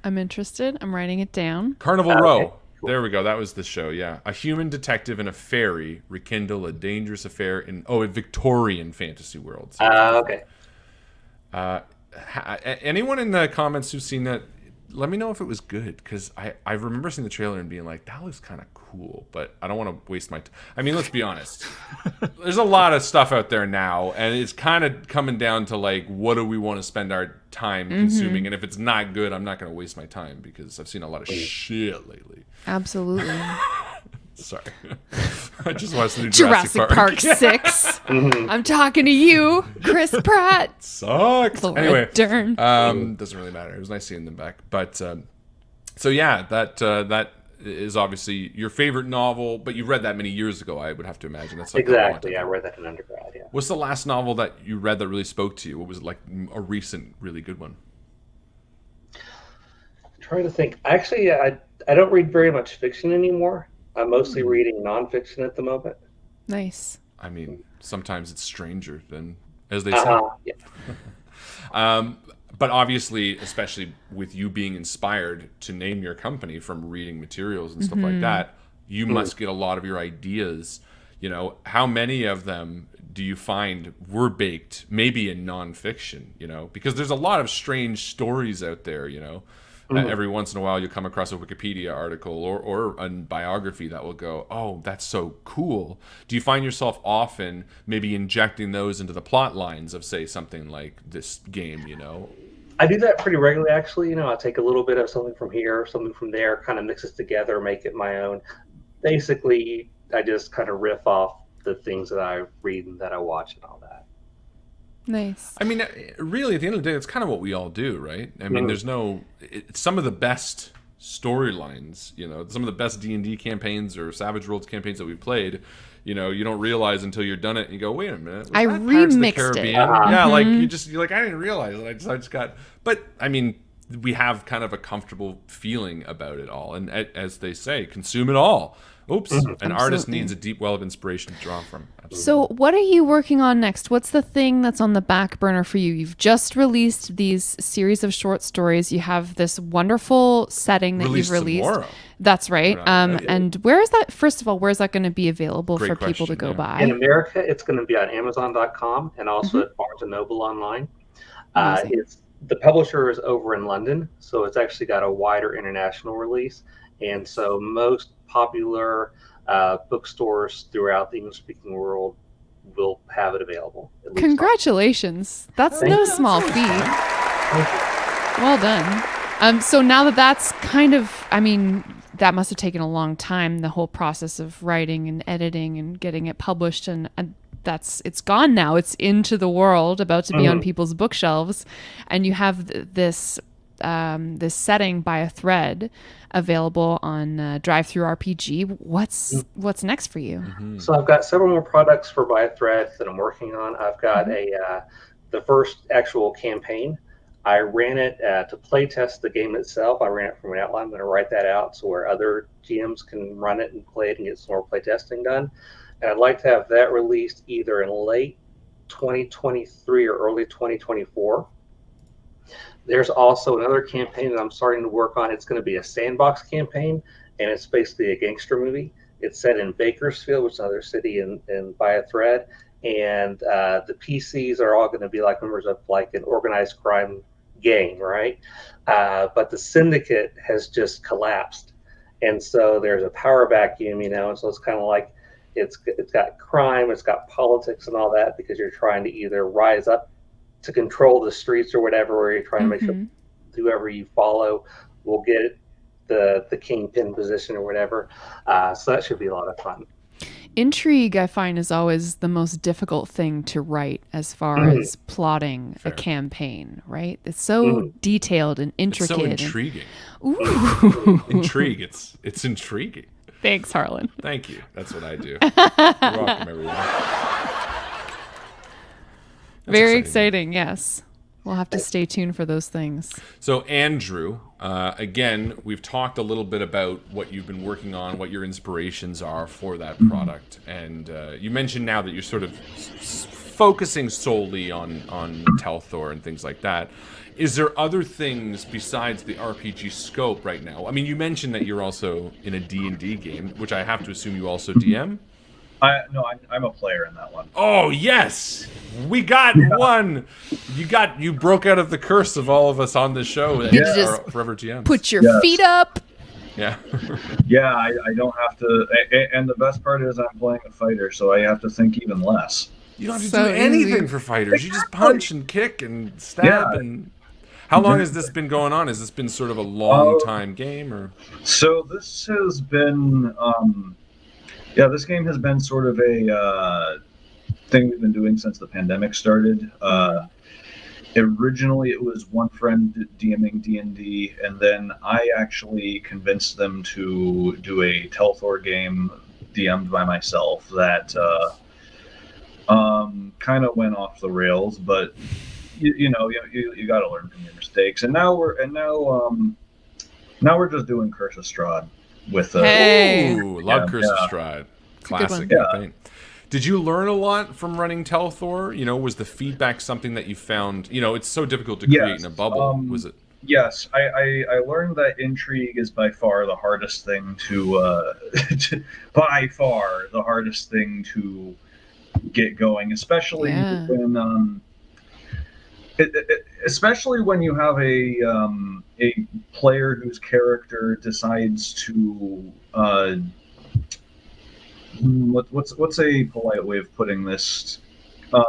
I'm interested. I'm writing it down. Carnival Row. Cool. There we go. That was the show, yeah. A human detective and a fairy rekindle a dangerous affair in a Victorian fantasy world. So Okay. Anyone in the comments who's seen that, let me know if it was good, because I remember seeing the trailer and being like, that looks kind of cool, but I don't want to waste my time. I mean, let's be honest. There's a lot of stuff out there now, and it's kind of coming down to like, what do we want to spend our time consuming? And if it's not good, I'm not going to waste my time, because I've seen a lot of shit lately. Absolutely. Sorry. I just watched the new Jurassic Park 6. I'm talking to you, Chris Pratt. Sucks. Laura Anyway, Dern. doesn't really matter. It was nice seeing them back. But so yeah, that is obviously your favorite novel, but you read that many years ago, I would have to imagine. That's exactly. I read that in undergrad. Yeah. What's the last novel that you read that really spoke to you? What was it, like a recent, really good one? I'm trying to think. Actually, I don't read very much fiction anymore. I'm mostly reading nonfiction at the moment. Nice. I mean, sometimes it's stranger than, as they say. Yeah. But obviously, especially with you being inspired to name your company from reading materials and stuff like that, you must get a lot of your ideas. How many of them do you find were baked maybe in nonfiction? Because there's a lot of strange stories out there, Every once in a while, you'll come across a Wikipedia article or a biography that will go, oh, that's so cool. Do you find yourself often maybe injecting those into the plot lines of, say, something like this game, I do that pretty regularly, actually. I take a little bit of something from here, something from there, kind of mix it together, make it my own. Basically, I just kind of riff off the things that I read and that I watch and all that. Nice. I mean, really, at the end of the day, that's kind of what we all do, right? I mean, there's some of the best storylines, some of the best D&D campaigns or Savage Worlds campaigns that we've played, you don't realize until you're done it and you go, wait a minute, I remixed it. Yeah, like you're like, I didn't realize it. I just got, but I mean, we have kind of a comfortable feeling about it all. And as they say, consume it all. Oops. An artist needs a deep well of inspiration to draw from. Absolutely. So what are you working on next? What's the thing that's on the back burner for you? You've just released these series of short stories. You have this wonderful setting that you've released. Tomorrow. That's right. And where is that? First of all, where is that going to be available Great for people to question, go buy? In America, it's going to be on Amazon.com and also at Barnes & Noble online. The publisher is over in London, so it's actually got a wider international release. And so most popular bookstores throughout the English-speaking world will have it available. Congratulations. That's no small feat. Well done. So now that's kind of, I mean, that must have taken a long time, the whole process of writing and editing and getting it published, and it's gone now. It's into the world, about to be on people's bookshelves, and you have this setting by a thread available on Drive-Thru RPG. What's next for you? So I've got several more products for by a thread that I'm working on. I've got the first actual campaign. I ran it to play test the game itself. I ran it from an outline. I'm going to write that out so where other GMs can run it and play it and get some more play testing done. And I'd like to have that released either in late 2023 or early 2024. There's also another campaign that I'm starting to work on. It's going to be a sandbox campaign, and it's basically a gangster movie. It's set in Bakersfield, which is another city in by a thread. And the PCs are all going to be like members of like an organized crime gang, right? But the syndicate has just collapsed. And so there's a power vacuum, and so it's kind of like it's got crime, it's got politics and all that, because you're trying to either rise up to control the streets or whatever, or you're trying to make sure whoever you follow will get the kingpin position or whatever. So that should be a lot of fun. Intrigue, I find, is always the most difficult thing to write as far as plotting a campaign, right? It's so detailed and intricate. It's so intriguing. Ooh. Intrigue. It's intriguing. Thanks, Harlan. Thank you. That's what I do. You're welcome, everyone. Very exciting, yes. We'll have to stay tuned for those things. So, Andrew, again, we've talked a little bit about what you've been working on, what your inspirations are for that product. And you mentioned now that you're sort of focusing solely on Telthor and things like that. Is there other things besides the RPG scope right now? I mean, you mentioned that you're also in a D&D game, which I have to assume you also DM? I'm a player in that one. Oh, yes! We got one! You broke out of the curse of all of us on this show that are forever GMs. Put your feet up! Yeah. Yeah, I don't have to... And the best part is I'm playing a fighter, so I have to think even less. You don't have to do anything for fighters. You just punch and kick and stab. And how long has this been going on? Has this been sort of a long time game? Or So this has been... this game has been sort of a thing we've been doing since the pandemic started. Originally, it was one friend DMing D&D, and then I actually convinced them to do a Telthor game DM'd by myself that kind of went off the rails. But you got to learn from your mistakes. And now we're just doing Curse of Strahd with love Curse of Strahd. Classic campaign. Did you learn a lot from running Telthor? Was the feedback something that you found? It's so difficult to create in a bubble. Was it? Yes, I learned that intrigue is by far the hardest thing to get going, especially when you have a player whose character decides to what's a polite way of putting this?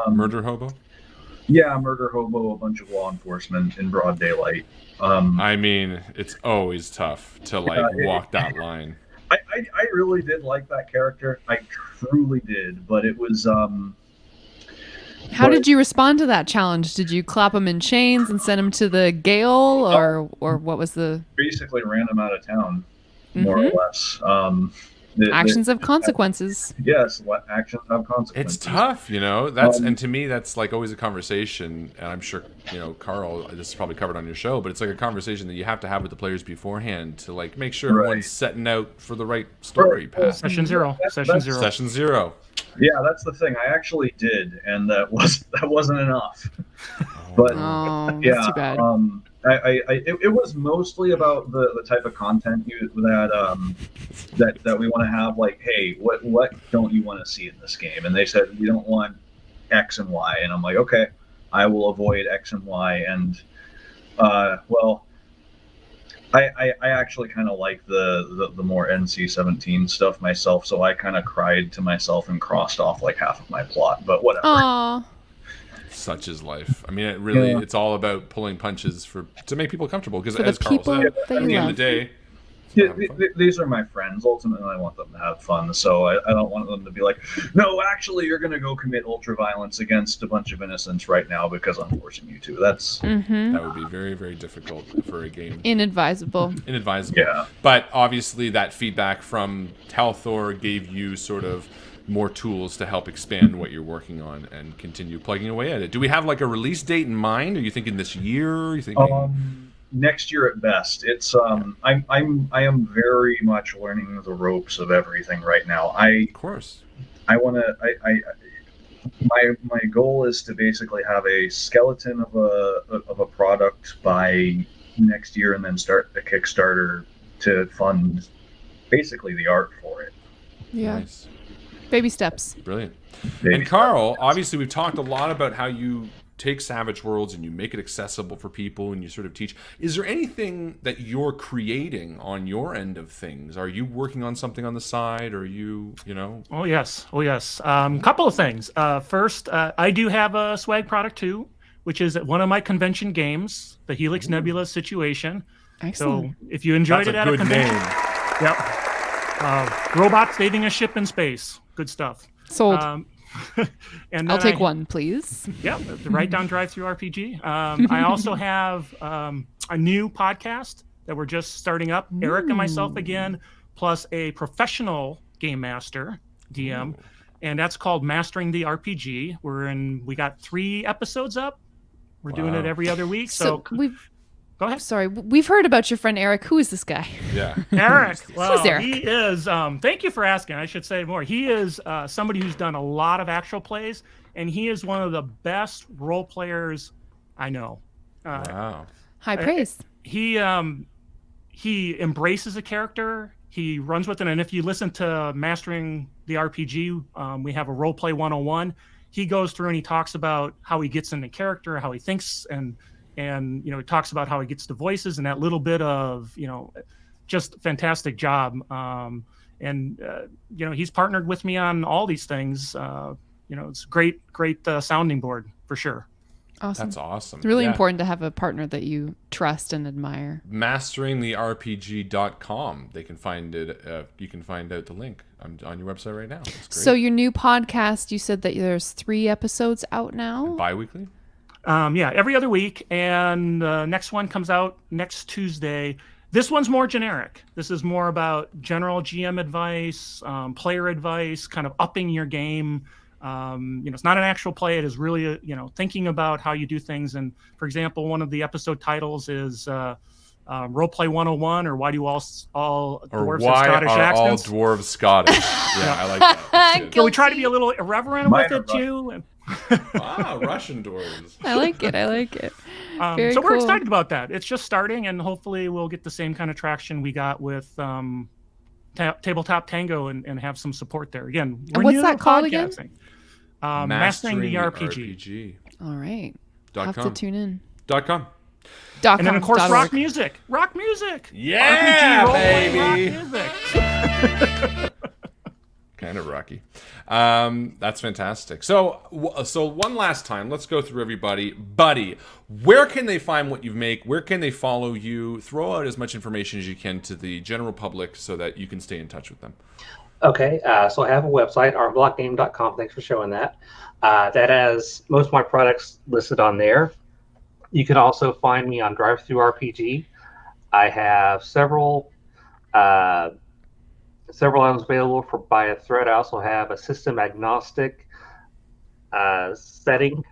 Murder hobo? Yeah, murder hobo, a bunch of law enforcement in broad daylight. I mean, it's always tough to walk that line. I I really did like that character. I truly did, but it was How did you respond to that challenge? Did you clap him in chains and send him to the Gale, or what was the basically ran him out of town, more or less. actions have consequences? Yes, actions have consequences. It's tough, That's and to me, that's like always a conversation, and I'm sure Carl, this is probably covered on your show, but it's like a conversation that you have to have with the players beforehand to like make sure everyone's setting out for the right story path. Session zero. Session zero. Yeah, that's the thing. I actually did, and that wasn't enough. But that's too bad. It was mostly about the type of content that we want to have. Like, hey, what don't you want to see in this game? And they said we don't want X and Y, and I'm like, okay, I will avoid X and Y. And I actually kind of like the more NC-17 stuff myself, so I kind of cried to myself and crossed off like half of my plot. But whatever. Aww. Such is life. I mean, it's all about pulling punches to make people comfortable. Because as Carl people said, that at you the end love. of the day, these are my friends. Ultimately, I want them to have fun. So I don't want them to be like, no, actually, you're going to go commit ultra-violence against a bunch of innocents right now because I'm forcing you to. That would be very, very difficult for a game. Inadvisable. Yeah. But obviously, that feedback from Telthor gave you sort of more tools to help expand what you're working on and continue plugging away at it. Do we have like a release date in mind? Are you thinking this year? Are you thinking next year at best? It's I am very much learning the ropes of everything right now. Of course. I want to. My goal is to basically have a skeleton of a product by next year, and then start a Kickstarter to fund basically the art for it. Yeah. Nice. Baby steps. Brilliant. And Carl, obviously we've talked a lot about how you take Savage Worlds and you make it accessible for people and you sort of teach. Is there anything that you're creating on your end of things? Are you working on something on the side? Or are you, Oh, yes. Couple of things. First, I do have a swag product too, which is one of my convention games, the Helix Nebula Situation. Excellent. So if you enjoyed That's it at a convention. Yep. Robots saving a ship in space. Good stuff. Sold. And I'll take one, please. Yeah, the Write Down Drive-Through RPG. I also have a new podcast that we're just starting up. Eric and myself again, plus a professional game master, DM, and that's called Mastering the RPG. We got 3 episodes up. We're doing it every other week. So go ahead. Sorry, we've heard about your friend Eric. Who is this guy? Yeah. Eric. Well, Who's Eric? He is. Thank you for asking. I should say more. He is somebody who's done a lot of actual plays, and he is one of the best role players I know. Wow. High praise. He embraces a character. He runs with it, and if you listen to Mastering the RPG, we have a role play 101. He goes through and he talks about how he gets into character, how he thinks, and he talks about how he gets the voices and that little bit of just fantastic job. He's partnered with me on all these things. It's great sounding board for sure. Awesome. That's awesome. It's really important to have a partner that you trust and admire. MasteringTheRPG.com. They can find it. You can find out the link on your website right now. That's great. So your new podcast, you said that there's 3 episodes out now. Bi-weekly? Every other week, and the next one comes out next Tuesday. This one's more generic. This is more about general GM advice, player advice, kind of upping your game. It's not an actual play. It is really, thinking about how you do things. And for example, one of the episode titles is Roleplay 101, or why do all dwarves have Scottish accents? All dwarves Scottish? Yeah, I like that. So we try to be a little irreverent with it too. Wow, Russian dwarves. I like it. Very so cool. we're excited about that. It's just starting, and hopefully we'll get the same kind of traction we got with Tabletop Tango and have some support there. Again, we're what's new that to called again? Mastering the RPG. All right. .com. Have to tune in. .com. .com. And then, of course, .org. rock music. Yeah, RPG, baby. rock music. Kind of rock Kentucky. That's fantastic. So one last time, let's go through everybody. Buddy, where can they find what you make? Where can they follow you? Throw out as much information as you can to the general public so that you can stay in touch with them. Okay, so I have a website, armblockgame.com. Thanks for showing that. That has most of my products listed on there. You can also find me on DriveThruRPG. I have several items available for by a thread. I also have a system agnostic setting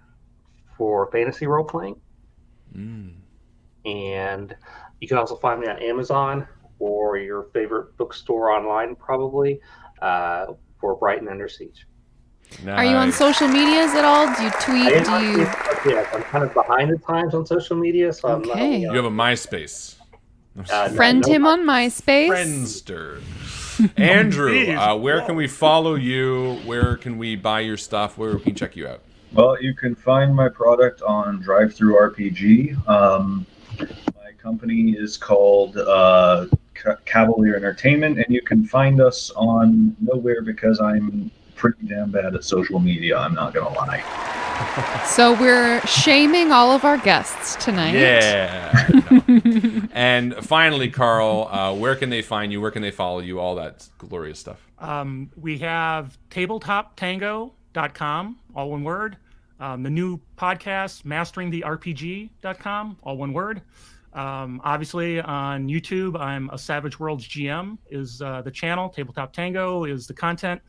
for fantasy role playing. And you can also find me on Amazon or your favorite bookstore online, probably, for Brighton Under Siege. Nice. Are you on social medias at all? Do you tweet? Yes, I'm kind of behind the times on social media, so I'm not. Okay. You have a MySpace. Friend him on MySpace. Friendster. Andrew, where can we follow you? Where can we buy your stuff? Where can we check you out? Well, you can find my product on DriveThruRPG. My company is called Cavalier Entertainment, and you can find us on nowhere because I'm pretty damn bad at social media, I'm not going to lie. So we're shaming all of our guests tonight. Yeah. No. And finally, Carl, where can they find you? Where can they follow you? All that glorious stuff. We have tabletoptango.com, all one word. The new podcast, masteringtherpg.com, all one word. Obviously on YouTube, I'm a Savage Worlds GM is the channel. Tabletop Tango is the content.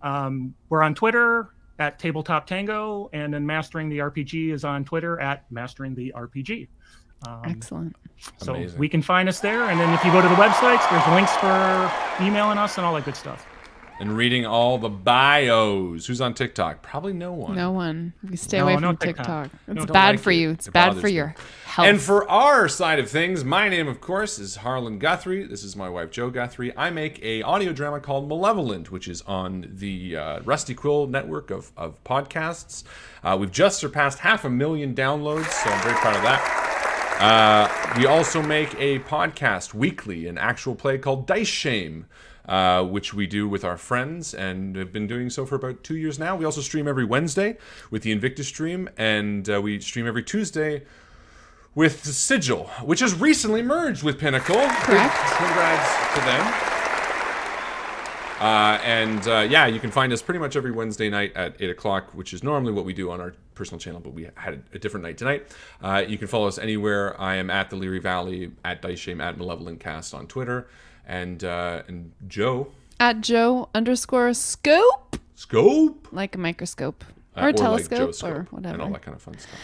We're on Twitter at Tabletop Tango, and then Mastering the RPG is on Twitter at Mastering the RPG. Excellent. So Amazing. we can find us there, and then if you go to the websites, there's links for emailing us and all that good stuff. And reading all the bios. Who's on TikTok? Probably no one. No one. We stay No, away no from TikTok. TikTok. It's don't bad like for it. you. It's It bad bothers for me. your health. And for our side of things, my name, of course, is Harlan Guthrie. This is my wife, Jo Guthrie. I make a audio drama called Malevolent, which is on the Rusty Quill network of podcasts. We've just surpassed 500,000 downloads, so I'm very proud of that. We also make a podcast weekly, an actual play called Dice Shame, which we do with our friends and have been doing so for about 2 years now. We also stream every Wednesday with the Invictus stream, and we stream every Tuesday with the Sigil, which has recently merged with Pinnacle. Correct. Congrats to them. Yeah, you can find us pretty much every Wednesday night at 8 o'clock, which is normally what we do on our personal channel, but we had a different night tonight. You can follow us anywhere. I am at the Leary Valley, at Dice Shame, at Malevolent Cast on Twitter. And Joe. At Joe_scope. Scope. Like a microscope. Or a Or telescope. like Joe Scope or whatever. and all that kind of fun stuff.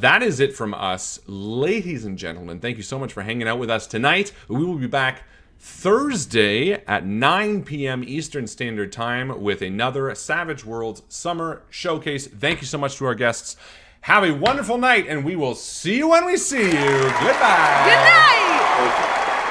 That is it from us, ladies and gentlemen. Thank you so much for hanging out with us tonight. We will be back Thursday at 9 p.m. Eastern Standard Time with another Savage Worlds Summer Showcase. Thank you so much to our guests. Have a wonderful night, and we will see you when we see you. Goodbye. Good night!